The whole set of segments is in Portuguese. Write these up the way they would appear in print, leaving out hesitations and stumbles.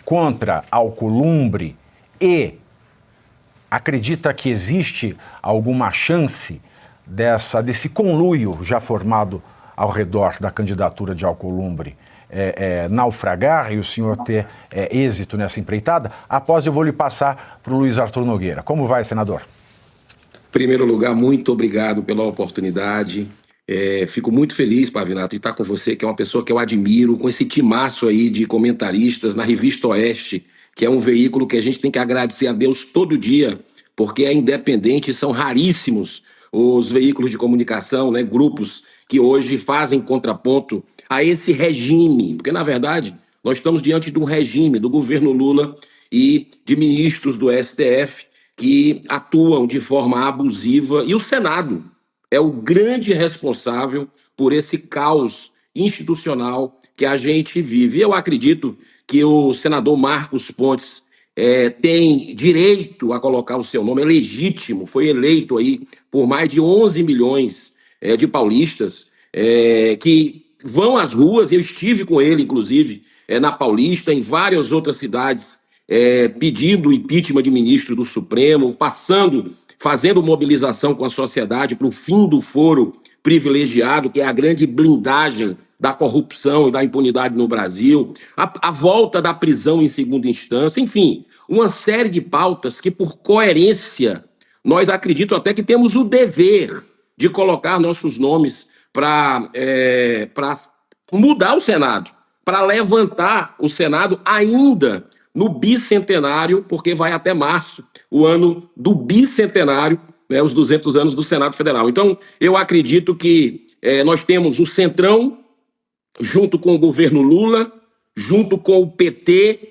contra Alcolumbre e acredita que existe alguma chance desse conluio já formado ao redor da candidatura de Alcolumbre naufragar e o senhor ter êxito nessa empreitada? Após eu vou lhe passar para o Luiz Arthur Nogueira. Como vai, senador? Em primeiro lugar, muito obrigado pela oportunidade. Fico muito feliz, Pavinato, de estar com você, que é uma pessoa que eu admiro, com esse timaço aí de comentaristas na Revista Oeste, que é um veículo que a gente tem que agradecer a Deus todo dia, porque é independente, são raríssimos os veículos de comunicação, né, grupos que hoje fazem contraponto a esse regime, porque, na verdade, nós estamos diante de um regime do governo Lula e de ministros do STF que atuam de forma abusiva, e o Senado é o grande responsável por esse caos institucional que a gente vive. Eu acredito que o senador Marcos Pontes tem direito a colocar o seu nome, é legítimo, foi eleito aí por mais de 11 milhões de paulistas que vão às ruas. Eu estive com ele, inclusive, na Paulista, em várias outras cidades, pedindo o impeachment de ministro do Supremo, fazendo mobilização com a sociedade para o fim do foro privilegiado, que é a grande blindagem da corrupção e da impunidade no Brasil, a volta da prisão em segunda instância, enfim, uma série de pautas que, por coerência, nós acredito até que temos o dever de colocar nossos nomes para mudar o Senado, para levantar o Senado ainda no bicentenário, porque vai até março, o ano do bicentenário, né, os 200 anos do Senado Federal. Então, eu acredito que nós temos o Centrão, junto com o governo Lula, junto com o PT,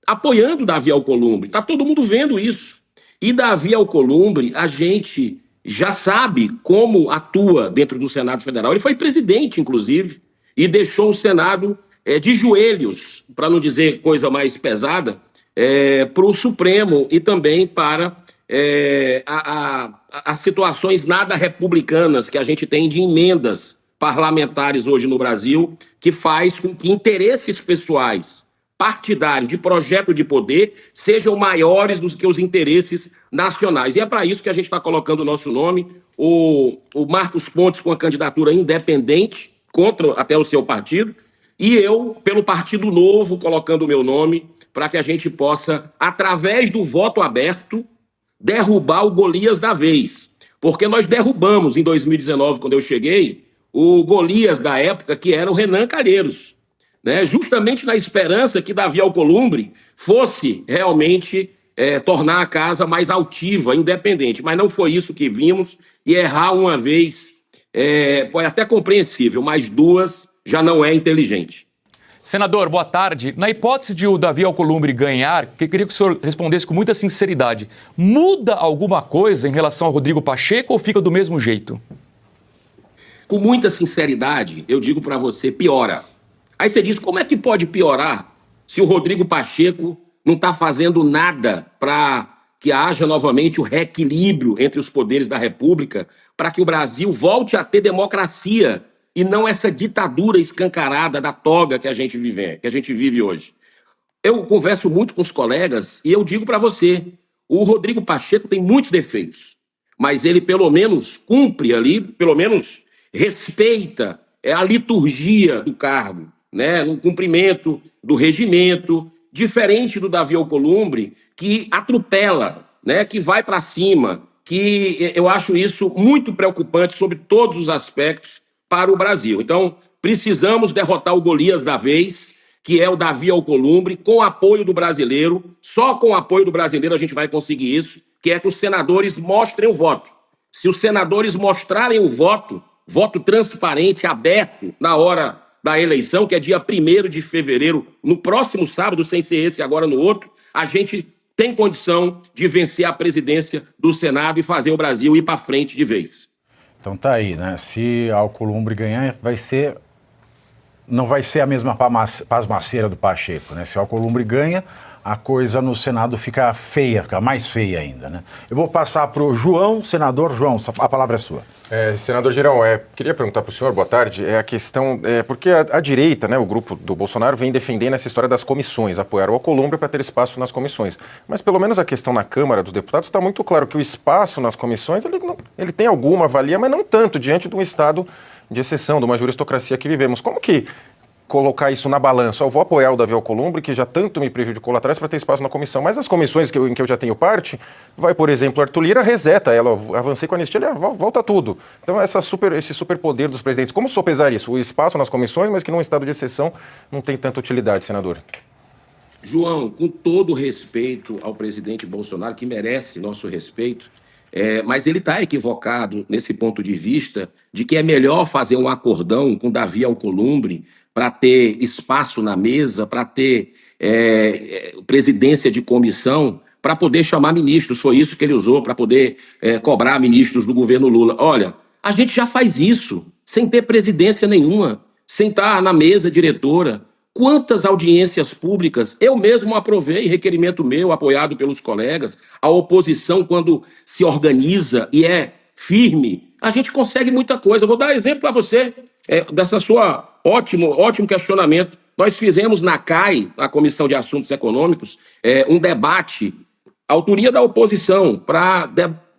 apoiando Davi Alcolumbre. Está todo mundo vendo isso. E Davi Alcolumbre, a gente já sabe como atua dentro do Senado Federal. Ele foi presidente, inclusive, e deixou o Senado de joelhos, para não dizer coisa mais pesada, para o Supremo e também para as situações nada republicanas que a gente tem de emendas parlamentares hoje no Brasil, que faz com que interesses pessoais, partidários, de projeto de poder, sejam maiores do que os interesses nacionais. E é para isso que a gente está colocando o nosso nome, o Marcos Pontes com a candidatura independente, contra até o seu partido, e eu, pelo Partido Novo, colocando o meu nome, para que a gente possa, através do voto aberto, derrubar o Golias da vez. Porque nós derrubamos, em 2019, quando eu cheguei, o Golias da época, que era o Renan Calheiros, né? Justamente na esperança que Davi Alcolumbre fosse realmente tornar a casa mais altiva, independente. Mas não foi isso que vimos, e errar uma vez é até compreensível, mas duas já não é inteligente. Senador, boa tarde. Na hipótese de o Davi Alcolumbre ganhar, que eu queria que o senhor respondesse com muita sinceridade, muda alguma coisa em relação ao Rodrigo Pacheco ou fica do mesmo jeito? Com muita sinceridade, eu digo para você, piora. Aí você diz, como é que pode piorar se o Rodrigo Pacheco não está fazendo nada para que haja novamente o reequilíbrio entre os poderes da República, para que o Brasil volte a ter democracia e não essa ditadura escancarada da toga que a gente vive hoje. Eu converso muito com os colegas e eu digo para você, o Rodrigo Pacheco tem muitos defeitos, mas ele pelo menos cumpre ali, pelo menos respeita a liturgia do cargo, né, no cumprimento do regimento, diferente do Davi Alcolumbre, que atropela, né, que vai para cima, que eu acho isso muito preocupante sobre todos os aspectos para o Brasil. Então, precisamos derrotar o Golias da vez, que é o Davi Alcolumbre, com o apoio do brasileiro. Só com o apoio do brasileiro a gente vai conseguir isso, que é que os senadores mostrem o voto. Se os senadores mostrarem o voto transparente, aberto, na hora da eleição, que é dia 1º de fevereiro, no próximo sábado, sem ser esse, agora no outro, a gente tem condição de vencer a presidência do Senado e fazer o Brasil ir para frente de vez. Então tá aí, né? Se Alcolumbre ganhar, vai ser não vai ser a mesma pasmaceira do Pacheco, né? Se o Alcolumbre ganha, a coisa no Senado fica feia, fica mais feia ainda, né? Eu vou passar para o João, senador. João, a palavra é sua. Senador Girão, queria perguntar para o senhor, boa tarde, a questão, porque a direita, né, o grupo do Bolsonaro vem defendendo essa história das comissões, apoiar o Alcolumbre para ter espaço nas comissões, mas pelo menos a questão na Câmara dos Deputados está muito claro que o espaço nas comissões, ele tem alguma valia, mas não tanto, diante de um estado de exceção, de uma juristocracia que vivemos. Como que colocar isso na balança? Eu vou apoiar o Davi Alcolumbre, que já tanto me prejudicou lá atrás, para ter espaço na comissão, mas as comissões em que eu já tenho parte, vai, por exemplo, Arthur Lira, reseta ela, avancei com a anistia, ele volta tudo. Então, esse superpoder dos presidentes, como sopesar isso? O espaço nas comissões, mas que num estado de exceção não tem tanta utilidade, senador. João, com todo respeito ao presidente Bolsonaro, que merece nosso respeito, mas ele está equivocado nesse ponto de vista de que é melhor fazer um acordão com Davi Alcolumbre para ter espaço na mesa, para ter presidência de comissão, para poder chamar ministros. Foi isso que ele usou para poder cobrar ministros do governo Lula. Olha, a gente já faz isso sem ter presidência nenhuma, sem estar na mesa diretora. Quantas audiências públicas eu mesmo aprovei, requerimento meu, apoiado pelos colegas, a oposição, quando se organiza e é firme, a gente consegue muita coisa. Eu vou dar exemplo para você dessa sua ótimo questionamento. Nós fizemos na CAI, a Comissão de Assuntos Econômicos, um debate, autoria da oposição, para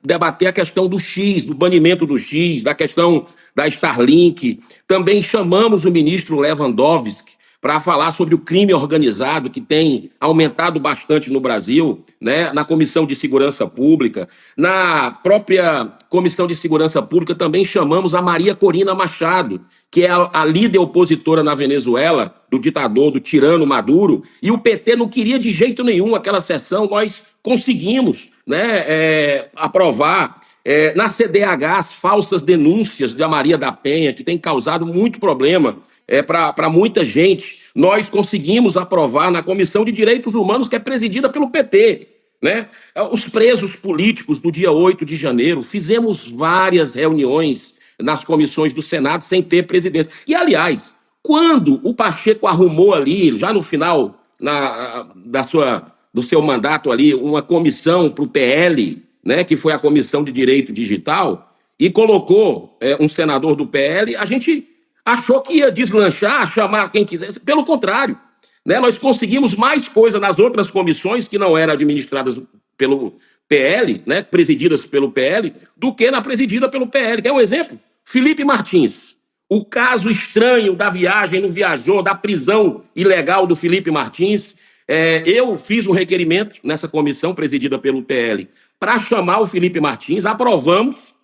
debater a questão do X, do banimento do X, da questão da Starlink. Também chamamos o ministro Lewandowski para falar sobre o crime organizado, que tem aumentado bastante no Brasil, né? Na Comissão de Segurança Pública. Na própria Comissão de Segurança Pública também chamamos a Maria Corina Machado, que é a líder opositora na Venezuela, do ditador, do tirano Maduro, e o PT não queria de jeito nenhum aquela sessão. Nós conseguimos, né, aprovar. Na CDH, as falsas denúncias da Maria da Penha, que tem causado muito problema para muita gente. Nós conseguimos aprovar na Comissão de Direitos Humanos, que é presidida pelo PT, né? Os presos políticos do dia 8 de janeiro, fizemos várias reuniões nas comissões do Senado sem ter presidência. E, aliás, quando o Pacheco arrumou ali, já no final do seu mandato ali, uma comissão para o PL, né, que foi a Comissão de Direito Digital, e colocou um senador do PL, a gente achou que ia deslanchar, chamar quem quisesse. Pelo contrário, né, nós conseguimos mais coisa nas outras comissões que não eram administradas pelo PL, né, presididas pelo PL, do que na presidida pelo PL. Quer um exemplo? Felipe Martins. O caso estranho da viagem, não viajou, da prisão ilegal do Felipe Martins. Eu fiz um requerimento nessa comissão presidida pelo PL para chamar o Felipe Martins, aprovamos.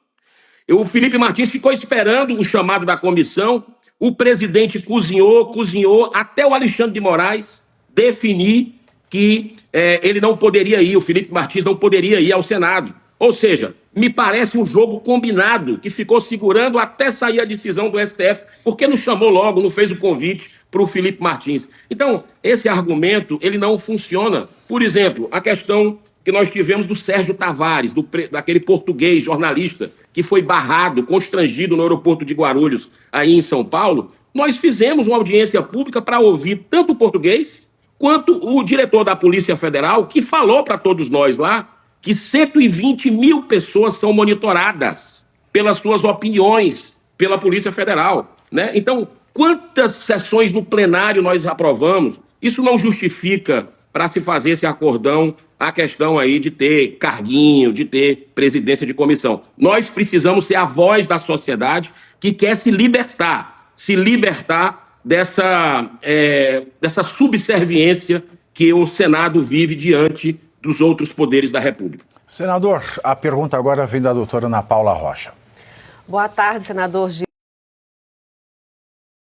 O Felipe Martins ficou esperando o chamado da comissão, o presidente cozinhou, até o Alexandre de Moraes definir que ele não poderia ir, o Felipe Martins não poderia ir ao Senado. Ou seja, me parece um jogo combinado, que ficou segurando até sair a decisão do STF, porque não chamou logo, não fez o convite para o Felipe Martins. Então, esse argumento, ele não funciona. Por exemplo, a questão que nós tivemos do Sérgio Tavares, daquele português jornalista que foi barrado, constrangido no aeroporto de Guarulhos, aí em São Paulo. Nós fizemos uma audiência pública para ouvir tanto o português quanto o diretor da Polícia Federal, que falou para todos nós lá que 120 mil pessoas são monitoradas pelas suas opiniões pela Polícia Federal, né? Então, quantas sessões no plenário nós aprovamos? Isso não justifica, para se fazer esse acordão, a questão aí de ter carguinho, de ter presidência de comissão. Nós precisamos ser a voz da sociedade que quer se libertar dessa subserviência que o Senado vive diante dos outros poderes da República. Senador, a pergunta agora vem da doutora Ana Paula Rocha. Boa tarde, senador Gil.